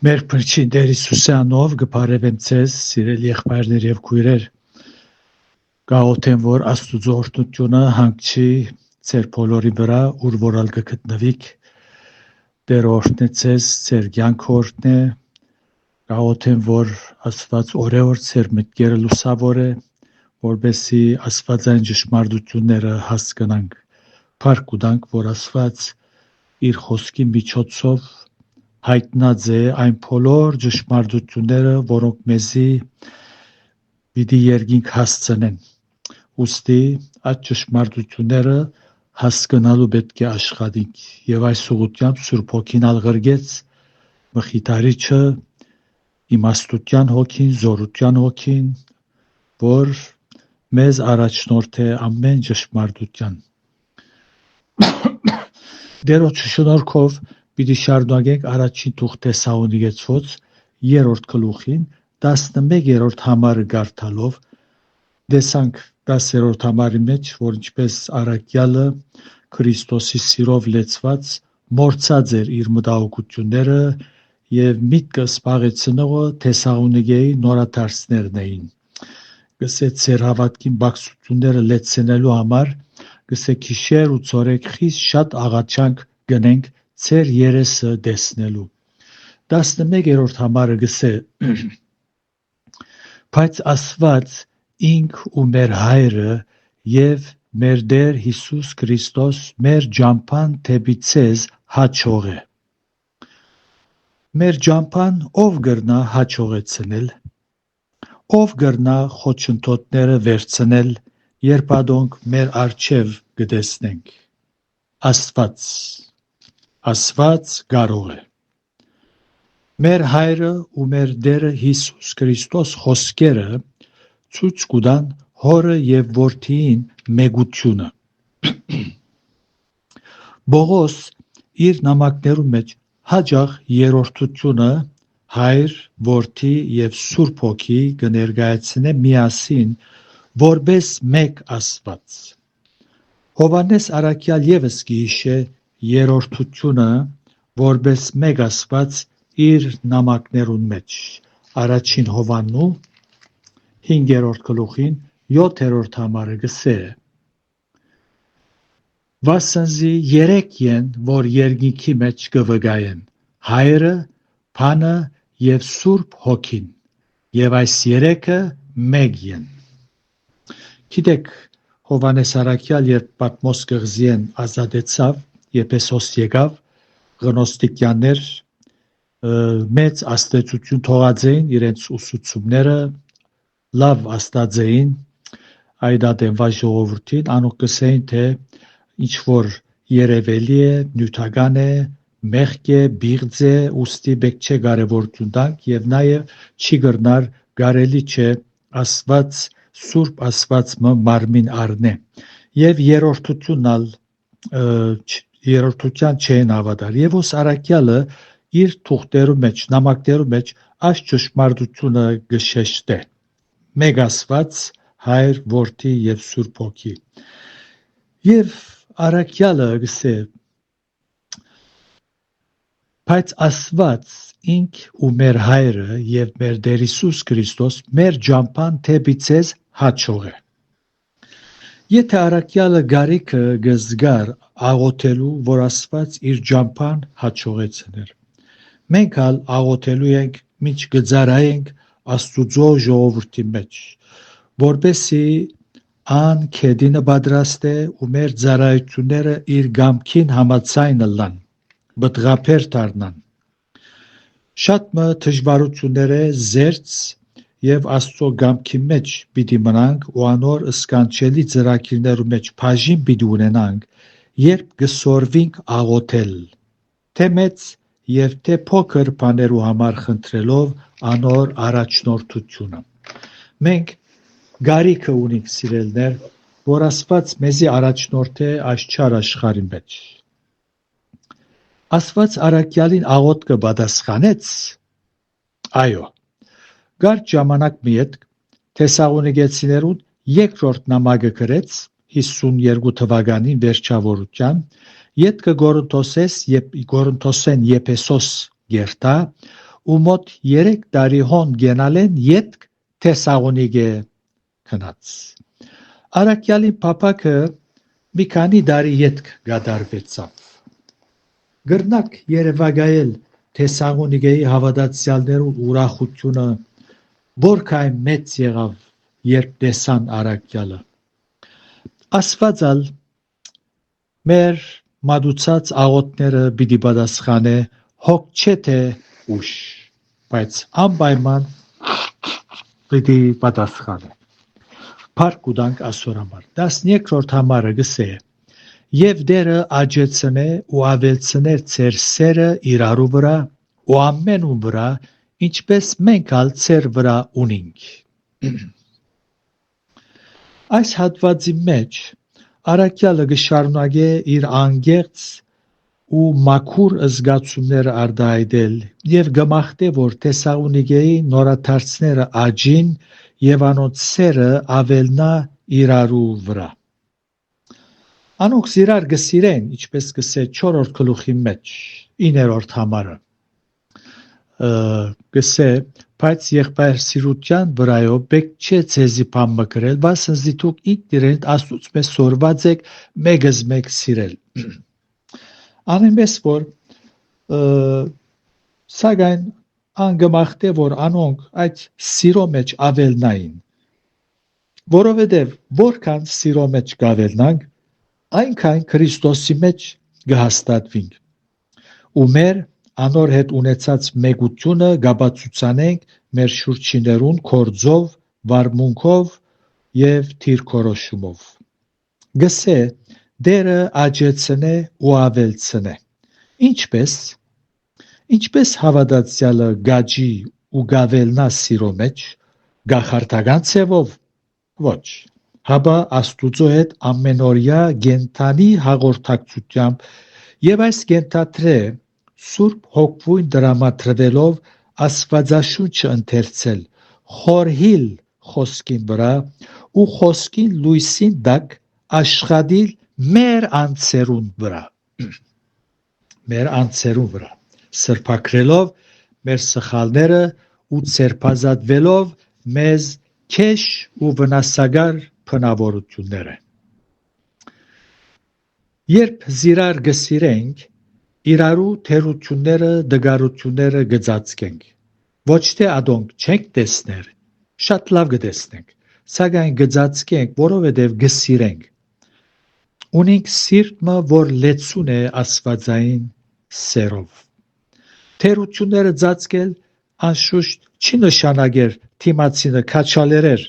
Մեր փրկին Տեր Հիսուսի անով կբարևեմ ձեզ, սիրելի եղբայրներ եւ քույրեր, գաղութեմ, որ Աստուծո օրհնությունը հանգչի ձեր բոլորի վրա, ուր որալ կգտնվիք, Տեր օրհնե ձեզ, ձեր կյանքը օրհնե, գաղութեմ, որ Աստված օրեօր ձեր մտքերը լուսավորե, որպեսզի աստվածային ճշմարտությունները հասկանանք, փառք ունենք, որ Աստված իր խոսքի միջոցով հայտնած է այն բոլոր ճշմարտությունները, որոնք մեզի պիտի երկինք հասցնեն։ Ուստի այդ ճշմարտությունները հասկանալու պետք է աշխատենք եւ այս ուղղությամբ Սուրբ Հոգին ալղրգեց մխիթարիչը իմաստության հոգին, զորության հոգին, որ մեզ առաջնորդ է ամեն ճշմարտության։ Դերոջ շնորհքով պիտի շարունակենք առաջին թուղթ Թեսաղոնիկեցոց 3-րդ գլուխին 11-րդ համարը գարտալով տեսանք 10-րդ համարի մեջ, որ ինչպես առաքյալը Քրիստոսի սիրով լեցված մորցած էր իր մտահոգությունները եւ միտքը սպաղեցնողը Թեսաղոնիկեի նորադարձներն էին։ Գսեց ծեր հավատքին բացությունները լեցնելու համար, գսե քիշեր ու ծորեք խիստ շատ աղաչանք գնենք ծեր երեսը տեսնելու։ 11-րդ համարը գսե բայց Աստված ինք ու մեր հայրը եւ մեր Տեր Հիսուս Քրիստոս մեր ջամփան թեպի ցեզ հաճող է։ Մեր ջամփան ով գրնա հաճողեցնել, ով գրնա խոչընդոտները վերցնել, երբ ադոնք մեր արչև կտեսնենք։ Աստված կարող է։ Մեր հայրը ու մեր Տերը Հիսուս Քրիստոս խոսքերը ցույց կտան հորը եւ որդիին մեգությունը։ Բողոս իր նամակներու մեջ հաջող երրորդությունը հայր, որդի եւ Սուրբ Հոգի կներկայացնե միասին որպես մեկ Աստված։ Հովհաննես առաքյալ եւս կհիշե երրորդությունը որպես մեկ Աստված իր նամակներուն մեջ։ Առաջին Հովհաննու 5-րդ գլուխին 7-րդ համարը գսե Վասնզի երեք են, որ երկինքի մեջ կվգայեն, հայրը, Փանը եւ Սուրբ Հոգին, եւ այս երեքը մեկ են։ Գիտեք, Հովհաննես առաքյալ երբ Պատմոս կղզիեն ազատեցավ, Եփեսոս եկավ, գնոստիկյաններ մեծ աստեցություն թողած էին իրենց ուսուցումները, լավ աստած էին այդ ադենվա ժողովրդին, անոնք կսեին, թե ինչ որ երևելի է, նյութական է, մեղք է, բիղձ է, ուստի բեք չէ կարևորություն տանք եւ նաեւ չի գրնար կարելի չէ Աստված Սուրբ Աստված մարմին առնե եւ երրորդության չեն հավատալ եւ ոս առաքյալը իր թուղթերու մեջ նամակներու մեջ այս ճշմարտությունը գշեշտե մեկ Աստված հայր որդի եւ Սուրբ Հոգի եւ առաքյալը գսե բայց Աստված ինք ու մեր հայրը եւ մեր Տեր Հիսուս Քրիստոս մեր ջամփան թեպի ցեզ հաճող է։ Եթե առաքյալը գարիքը գզգար աղոթելու, որ Աստված իր ջամփան հաճողեցներ, մենք ալ աղոթելու ենք, միջ գծարայենք Աստուծո ժողովրդի մեջ, որպեսզի ան քեդինը պատրաստ է ու մեր ծառայությունները իր գամքին համաձայն լան, բտղափեր դառնան։ Շատ մը դժվարությունները զերծ եւ Աստծո գամքի մեջ պիտի մնանք ու անոր սկանչելի ծրագիրներու մեջ բաժին պիտի ունենանք, երբ կսորվինք աղոթել, թե մեծ եւ թե փոքր բաներու համար խնդրելով անոր առաջնորդությունը։ Մենք գարիքը ունենք սիրելներ, որ Աստված մեզի առաջնորդ է այս չար աշխարհի մեջ։ Աստված առաքյալին աղոթքը պատասխանեց։ Այո։ Գարջ ժամանակ մի հետ Թեսաղոնիկեցիներուն երկրորդ նամակը գրեց 52 թվականին վերջավորության, ետքը Կորինթոսեն Եփեսոս գերտա ու մոտ 3 տարի հոն գենալեն ետք Թեսաղոնիկե քնած։ Արաքյալի փապակը մի քանի տարի ետք գդարվեցավ։ Գրնակ երևակայել Թեսաղոնիկեի հավատացյալներու ուրախությունը որքան մեծ եղավ, երբ տեսան Արաքյալը։ Աստվածալ մեր մատուցած աղոթները պիտի պատասխանե հոգ չէ թե ուշ, բայց անպայման պիտի պատասխանե։ Փառք ու տանք Աստծո համար։ 12-րդ համարը գսե. Եվ դերը աճեցնե ու ավելցներ ձեր սերը իրարու վրա ու ամենու վրա, ինչպես մենք ալ ձեր վրա ունենք։ Այս հատվածի մեջ Արաքյալը կշարունակե իր անգեղծ ու մաքուր զգացումները արտահայտել եւ կմաղթե, որ Թեսաղոնիկեի նորաթարցները աճին եւ անոնց սերը ավելնա իրարու վրա։ Անոնք իրար կսիրեն, ինչպես կսե 4-րդ գլուխի մեջ 9-րդ համարը։ Կսե, բայց եղբայր սիրության վրայով պետք չէ ձեզի բան մկրել, վասնզի դուք ինքներդ Աստծուց մեզ սորված եք մեկս մեկ սիրել։ Անիմես որ սակայն անգմախտե որ անոնք այդ սիրո մեջ ավելնային, որովհետև որքան սիրո մեջ կավելնանք, այնքան Քրիստոսի մեջ կհաստատվենք ու մեր անոր հետ ունեցած մեգությունը կապացուցանենք մեր շուրջիներուն կորձով, վարմունքով եւ թիրքորոշումով։ Գսե դերը աճեցնե ու ավելցնե։ Ինչպես հավատացյալը գաճի ու գավելնա սիրո մեջ, գախարտական ցևով ոչ, հաբա Աստուծո հետ ամենօրյա գենթանի հաղորդակցությամբ եւ այս գենթատրե Սուրբ Հոգվույն դրամատրվելով Աստվածաշունչը ընթերցել, խորհիլ խոսքին վրա ու խոսքին լույսին տակ աշխատիլ մեր անձերուն վրա, սրբակրելով մեր սխալները ու ցերպազատվելով մեզ քեշ ու վնասակար փնավորությունները։ Երբ զիրար գսիրենք, իրարու թերությունները, դգարությունները գծածկենք, ոչ թե ադոնք չենք տեսներ, շատ լավ կտեսնենք, սակայն գծածկենք, որովհետև գսիրենք։ Ունենք սիրտը, որ լեցուն է աստվածային սերով։ Թերությունները ծածկել անշուշտ չի նշանակեր թիմացինը քաչալերեր,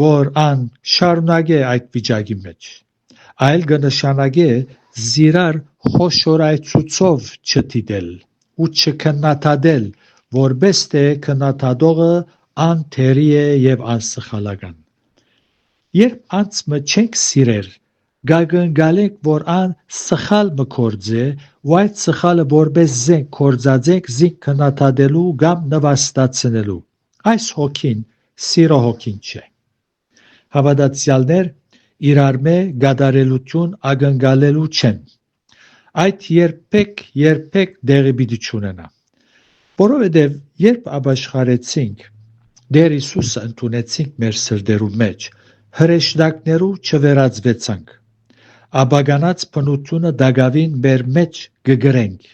որ ան շարունակե այդ վիճակի մեջ, այլ կնշանակե զիրար խոշորայցուցով չդիտել ու չքննադատել, որպես թե քննադատողը անթերի է եւ անսխալական։ Երբ անցմը չենք սիրեր, գագնգալենք, որ ան սխալ մկործե, ու այդ սխալը որպես զենք կործածենք զինք քննադատելու կամ նվաստացնելու։ Այս հոգին սիրո հոգին չէ։ Հավատացյալներ իրարմե գադարելություն ակնկալելու չեն։ Այդ երբեք դեղի պիտի չունենա։ Որովհետև երբ ապաշխարեցինք, Տեր Հիսուսը ընդունեցինք մեր սրտերու մեջ, հրեշտակներու չվերածվեցանք, ապագանած բնությունը դակավին մեր մեջ կգրենք,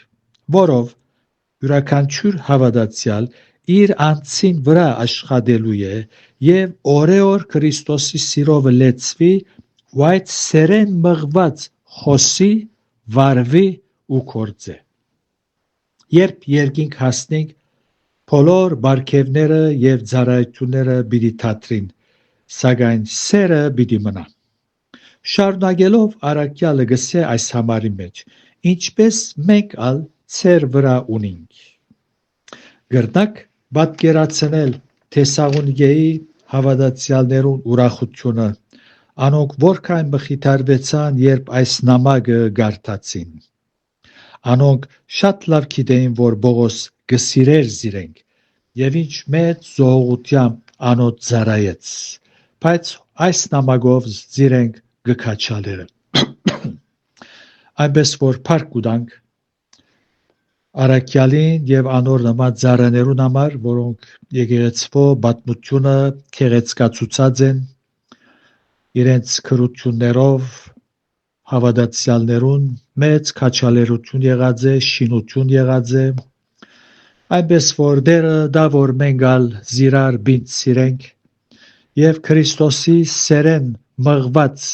որով յուրաքանչյուր հավատացյալ իր անձին վրա աշխատելու է եւ օրեօր Քրիստոսի սիրով լեցվի ու այդ սերեն մղված խոսի, վարվի ու կործե։ Երբ երկինք հասնենք, բոլոր բարգևները եւ ծառայությունները պիտի թատրին, սակայն սերը պիտի մնա։ Շարունակելով Արաքյալը գսե այս համարի մեջ, ինչպես մենք ալ ծեր վրա ունենք։ Գրնակ պատկերացնել Թեսաղոնիկեի հավատացյալներուն ուրախությունը, անոնք որքան մխիթարվեցան, երբ այս նամակը կարդացին։ Անոնք շատ լավ գիտեին, որ Պողոս կսիրեր զիրենք եւ ինչ մեծ զոհողությամբ անոց ծառայեց, բայց այս նամակով զիրենք գքաչալերը։ Այնպես որ փառք ուտանք Արաքյալին եւ անոր նման ծառաներուն համար, որոնք եկեղեցվո պատմությունը քեղեցկացուցած են իրենց քրություններով հավատացյալներուն մեծ քաջալերություն եղած է, շինություն եղած է, այնպես որ դերը դա որ մենք ալ զիրար բինտ սիրենք եւ Քրիստոսի սերեն մղված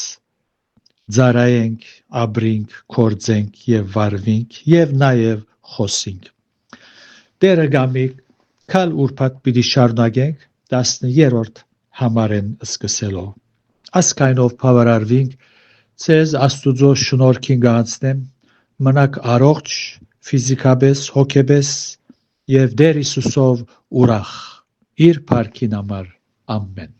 ծառայենք, ապրենք, կործենք եւ վարվենք եւ նաեւ խոսենք։ Դերը գամի կալ ուրբաթ պիտի շարունակենք 10-րդ համարեն սկսելով։ Ասկայնով բավարարվենք ցեզ Աստուծո շնորհքին գանցնեմ մնաք առողջ ֆիզիկապես, հոգեպես եւ Տեր Հիսուսով ուրախ իր փառքին համար ամեն